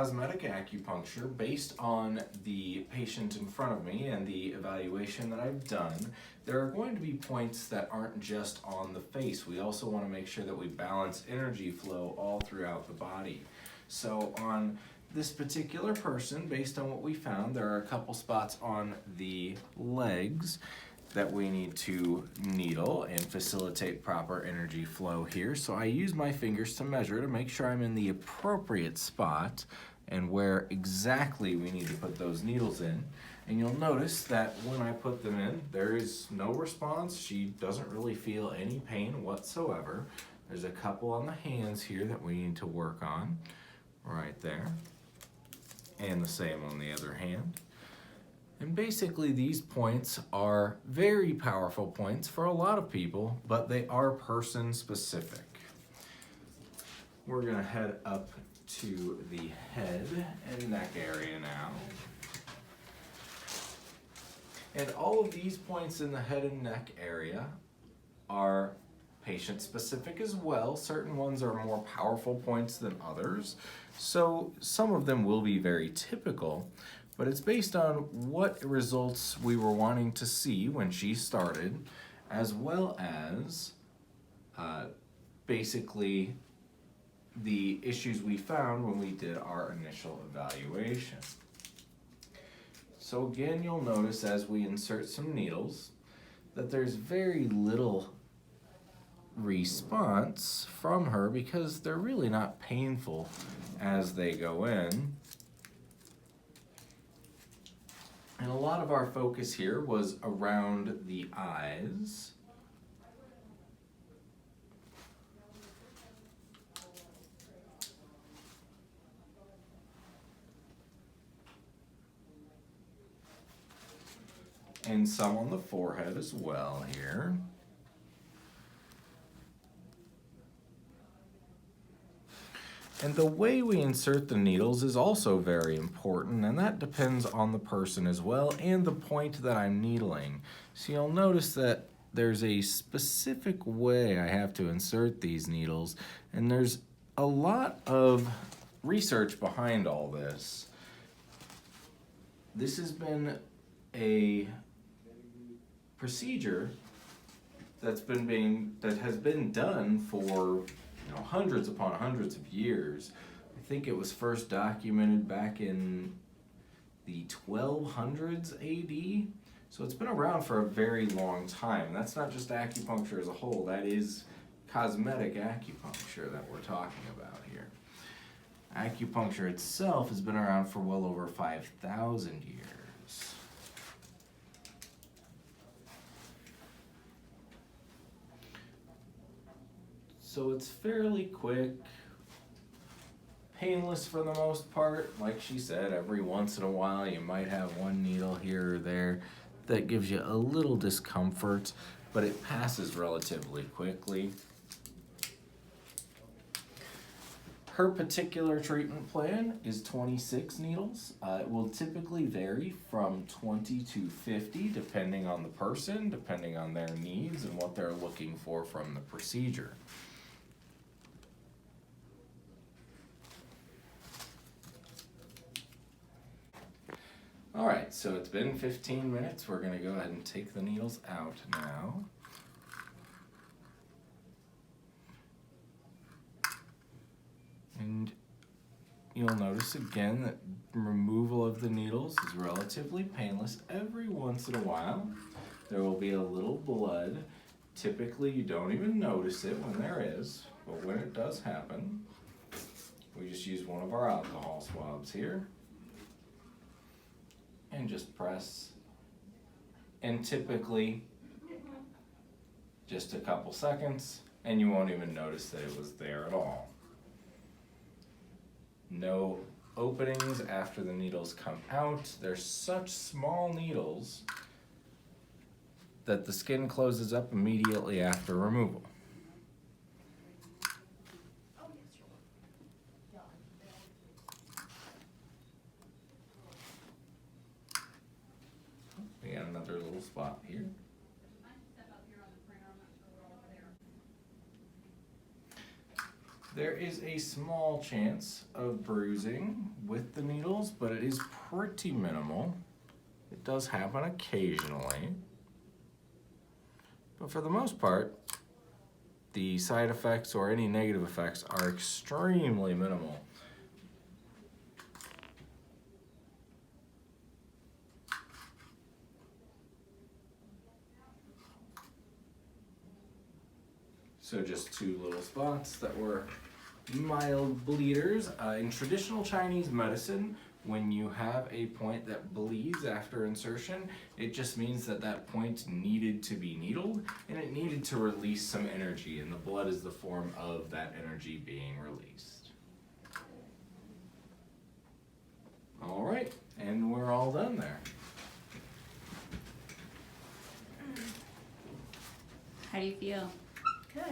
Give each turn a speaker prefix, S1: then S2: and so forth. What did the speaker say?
S1: cosmetic acupuncture based on the patient in front of me and the evaluation that I've done. There are going to be points that aren't just on the face. We also want to make sure that we balance energy flow all throughout the body. So on this particular person, based on what we found, there are a couple spots on the legs that we need to needle and facilitate proper energy flow here. So I use my fingers to measure to make sure I'm in the appropriate spot and where exactly we need to put those needles in. And you'll notice that when I put them in, there is no response. She doesn't really feel any pain whatsoever. There's a couple on the hands here that we need to work on, right there. And the same on the other hand. And basically these points are very powerful points for a lot of people, but they are person specific. We're gonna head up to the head and neck area now. And all of these points in the head and neck area are patient specific as well. Certain ones are more powerful points than others. So some of them will be very typical, but it's based on what results we were wanting to see when she started, as well as basically the issues we found when we did our initial evaluation. So again, you'll notice as we insert some needles that there's very little response from her because they're really not painful as they go in. And a lot of our focus here was around the eyes. And some on the forehead as well here. And the way we insert the needles is also very important, and that depends on the person as well and the point that I'm needling. So you'll notice that there's a specific way I have to insert these needles, and there's a lot of research behind all this. This has been a procedure that has been done for hundreds upon hundreds of years. I think it was first documented back in the 1200s AD. So it's been around for a very long time. And that's not just acupuncture as a whole, that is cosmetic acupuncture that we're talking about here. Acupuncture itself has been around for well over 5,000 years. So it's fairly quick, painless for the most part. Like she said, every once in a while you might have one needle here or there that gives you a little discomfort, but it passes relatively quickly. Her particular treatment plan is 26 needles. It will typically vary from 20 to 50 depending on the person, depending on their needs and what they're looking for from the procedure. All right, so it's been 15 minutes. We're gonna go ahead and take the needles out now. And you'll notice again that removal of the needles is relatively painless. Every once in a while, there will be a little blood. Typically, you don't even notice it when there is, but when it does happen, we just use one of our alcohol swabs here. And just press, and typically just a couple seconds and you won't even notice that it was there at all. No openings after the needles come out. They're such small needles that the skin closes up immediately after removal. We got another little spot here. There is a small chance of bruising with the needles, but it is pretty minimal. It does happen occasionally. But for the most part, the side effects or any negative effects are extremely minimal. So just two little spots that were mild bleeders. In traditional Chinese medicine, when you have a point that bleeds after insertion, it just means that that point needed to be needled and it needed to release some energy, and the blood is the form of that energy being released. All right, and we're all done there.
S2: How do you feel?
S3: Good.